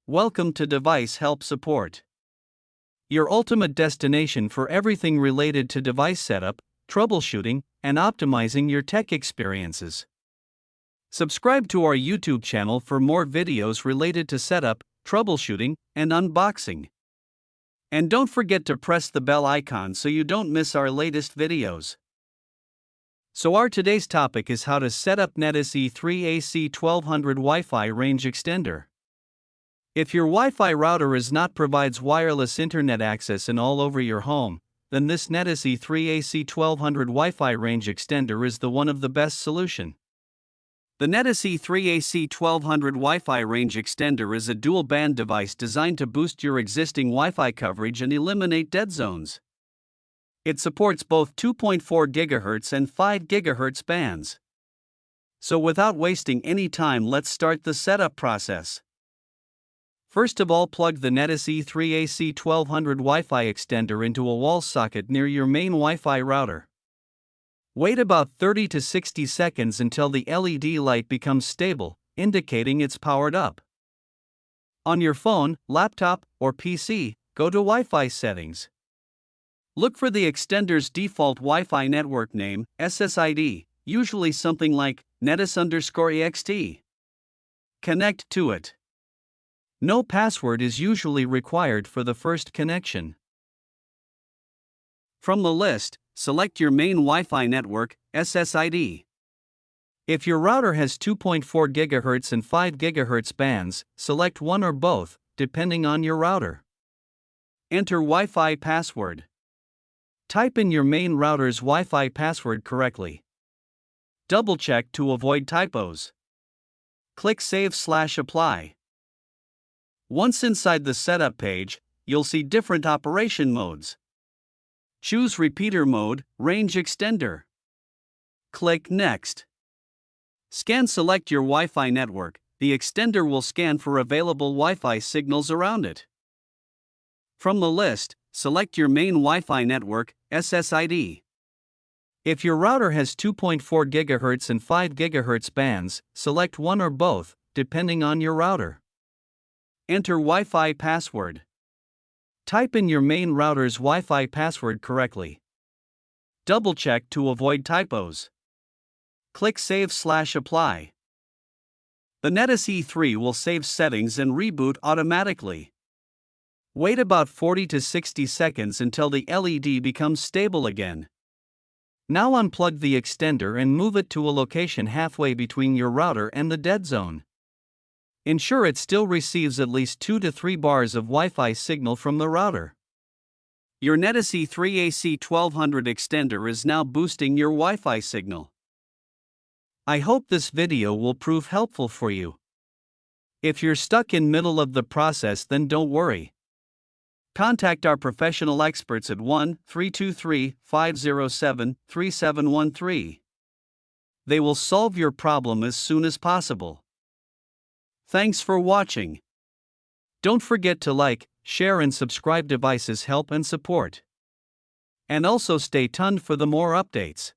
Welcome to Device Help Support, your ultimate destination for everything related to device setup, troubleshooting, and optimizing your tech experiences. Subscribe to our YouTube channel for more videos related to setup, troubleshooting, and unboxing. And don't forget to press the bell icon so you don't miss our latest videos. So our today's topic is how to set up Netis E3 AC1200 Wi-Fi range extender. If your Wi-Fi router provides wireless internet access all over your home, then this Netis E3 AC1200 Wi-Fi range extender is one of the best solution. The Netis E3 AC1200 Wi-Fi range extender is a dual-band device designed to boost your existing Wi-Fi coverage and eliminate dead zones. It supports both 2.4 GHz and 5 GHz bands. So without wasting any time, let's start the setup process. First of all, plug the Netis E3 AC1200 Wi-Fi extender into a wall socket near your main Wi-Fi router. Wait about 30 to 60 seconds until the LED light becomes stable, indicating it's powered up. On your phone, laptop, or PC, go to Wi-Fi settings. Look for the extender's default Wi-Fi network name, SSID, usually something like Netis_EXT. Connect to it. No password is usually required for the first connection. From the list, select your main Wi-Fi network, SSID. If your router has 2.4 GHz and 5 GHz bands, select one or both, depending on your router. Enter Wi-Fi password. Type in your main router's Wi-Fi password correctly. Double-check to avoid typos. Click Save/Apply. Once inside the setup page, you'll see different operation modes. Choose Repeater Mode, Range Extender. Click Next. Select your Wi-Fi network. The extender will scan for available Wi-Fi signals around it. From the list, select your main Wi-Fi network, SSID. If your router has 2.4 GHz and 5 GHz bands, select one or both, depending on your router. Enter Wi-Fi password. Type in your main router's Wi-Fi password correctly. Double-check to avoid typos. Click Save/Apply. The Netis E3 will save settings and reboot automatically. Wait about 40 to 60 seconds until the LED becomes stable again. Now unplug the extender and move it to a location halfway between your router and the dead zone. Ensure it still receives at least 2 to 3 bars of Wi-Fi signal from the router. Your Netis E3 AC1200 extender is now boosting your Wi-Fi signal. I hope this video will prove helpful for you. If you're stuck in middle of the process, then don't worry. Contact our professional experts at 1-323-507-3713. They will solve your problem as soon as possible. Thanks for watching. Don't forget to like, share and subscribe. Devices Help and Support. And also stay tuned for the more updates.